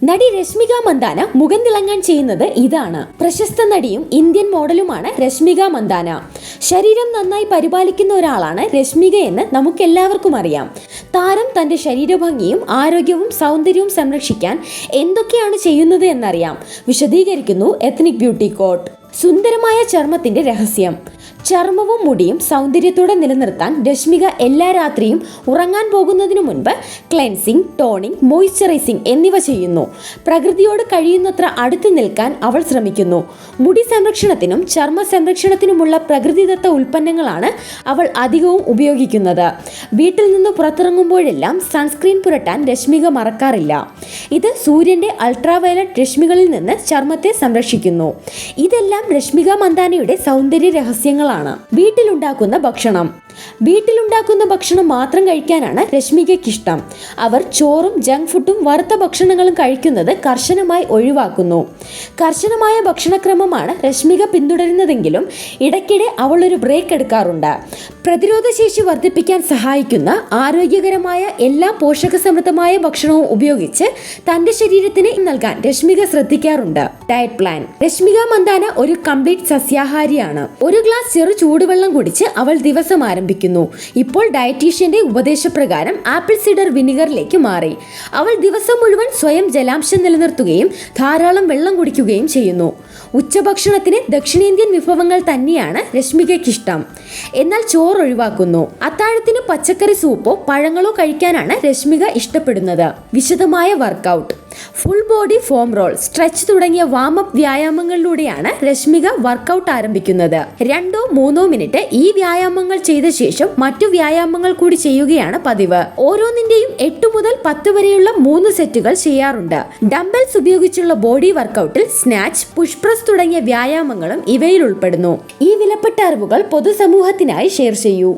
നടി രശ്മിക മന്ദാന മുഖം തിളങ്ങാൻ ചെയ്യുന്നത് ഇതാണ്. പ്രശസ്ത നടിയും ഇന്ത്യൻ മോഡലുമാണ് രശ്മിക മന്ദാന. ശരീരം നന്നായി പരിപാലിക്കുന്ന ഒരാളാണ് രശ്മിക എന്ന് നമുക്കെല്ലാവർക്കും അറിയാം. താരം തന്റെ ശരീരഭംഗിയും ആരോഗ്യവും സൗന്ദര്യവും സംരക്ഷിക്കാൻ എന്തൊക്കെയാണ് ചെയ്യുന്നത് എന്നറിയാം. വിശദീകരിക്കുന്നു എത്നിക് ബ്യൂട്ടി കോട്ട്. സുന്ദരമായ ചർമ്മത്തിന്റെ രഹസ്യം. ചർമ്മവും മുടിയും സൗന്ദര്യത്തോടെ നിലനിർത്താൻ രശ്മിക എല്ലാ രാത്രിയും ഉറങ്ങാൻ പോകുന്നതിനു മുൻപ് ക്ലെൻസിംഗ്, ടോണിംഗ്, മോയ്സ്ചറൈസിംഗ് എന്നിവ ചെയ്യുന്നു. പ്രകൃതിയോട് കഴിയുന്നത്ര അടുത്ത് നിൽക്കാൻ അവൾ ശ്രമിക്കുന്നു. മുടി സംരക്ഷണത്തിനും ചർമ്മ സംരക്ഷണത്തിനുമുള്ള പ്രകൃതിദത്ത ഉൽപ്പന്നങ്ങളാണ് അവൾ അധികവും ഉപയോഗിക്കുന്നത്. വീട്ടിൽ നിന്ന് പുറത്തിറങ്ങുമ്പോഴെല്ലാം സൺസ്ക്രീൻ പുരട്ടാൻ രശ്മിക മറക്കാറില്ല. ഇത് സൂര്യന്റെ അൾട്രാവയലറ്റ് രശ്മികളിൽ നിന്ന് ചർമ്മത്തെ സംരക്ഷിക്കുന്നു. ഇതെല്ലാം രശ്മിക മന്ദാനയുടെ സൗന്ദര്യ രഹസ്യങ്ങളാണ്. വീട്ടിലുണ്ടാക്കുന്ന ഭക്ഷണം. വീട്ടിലുണ്ടാക്കുന്ന ഭക്ഷണം മാത്രം കഴിക്കാനാണ് രശ്മികയ്ക്ക് ഇഷ്ടം. അവർ ചോറും ജങ്ക് ഫുഡും വറുത്ത ഭക്ഷണങ്ങളും കഴിക്കുന്നത് കർശനമായി ഒഴിവാക്കുന്നു. കർശനമായ ഭക്ഷണക്രമമാണ് രശ്മിക പിന്തുടരുന്നതെങ്കിലും ഇടയ്ക്കിടെ അവൾ ഒരു ബ്രേക്ക് എടുക്കാറുണ്ട്. പ്രതിരോധശേഷി വർദ്ധിപ്പിക്കാൻ സഹായിക്കുന്ന ആരോഗ്യകരമായ എല്ലാ പോഷകസമൃദ്ധമായ ഭക്ഷണവും ഉപയോഗിച്ച് തന്റെ ശരീരത്തിന് നൽകാൻ രശ്മിക ശ്രദ്ധിക്കാറുണ്ട്. Diet plan. രശ്മിക മന്ദാന ഒരു കംപ്ലീറ്റ് സസ്യാഹാരിയാണ്. ഒരു ഗ്ലാസ് ചെറു ചൂടുവെള്ളം കുടിച്ച് അവൾ ദിവസം ആരംഭിക്കുന്നു. ഇപ്പോൾ ഡയറ്റീഷ്യന്റെ ഉപദേശപ്രകാരം ആപ്പിൾ സിഡർ വിനിഗറിലേക്ക് മാറി. അവൾ ദിവസം മുഴുവൻ സ്വയം ജലാംശം നിലനിർത്തുകയും ധാരാളം വെള്ളം കുടിക്കുകയും ചെയ്യുന്നു. ഉച്ചഭക്ഷണത്തിന് ദക്ഷിണേന്ത്യൻ വിഭവങ്ങൾ തന്നെയാണ് രശ്മികയ്ക്ക് ഇഷ്ടം. എന്നാൽ ചോറ് ഒഴിവാക്കുന്നു. അത്താഴത്തിന് പച്ചക്കറി സൂപ്പോ പഴങ്ങളോ കഴിക്കാനാണ് രശ്മിക ഇഷ്ടപ്പെടുന്നത്. വിശദമായ workout. Full body foam roll, stretch തുടങ്ങിയ വാമപ്പ് വ്യായാമങ്ങളിലൂടെയാണ് രശ്മിക വർക്കൗട്ട് ആരംഭിക്കുന്നത്. 2-3 മിനിറ്റ് ഈ വ്യായാമങ്ങൾ ചെയ്ത ശേഷം മറ്റു വ്യായാമങ്ങൾ കൂടി ചെയ്യുകയാണ് പതിവ്. ഓരോന്നിന്റെയും 8 മുതൽ 10 വരെയുള്ള 3 സെറ്റുകൾ ചെയ്യാറുണ്ട്. ഡംബൽസ് ഉപയോഗിച്ചുള്ള ബോഡി വർക്കൗട്ടിൽ സ്നാച്ച്, പുഷ് പ്രസ് തുടങ്ങിയ വ്യായാമങ്ങളും ഇവയിൽ ഉൾപ്പെടുന്നു. ഈ വിലപ്പെട്ട അറിവുകൾ പൊതുസമൂഹത്തിനായി ഷെയർ ചെയ്യൂ.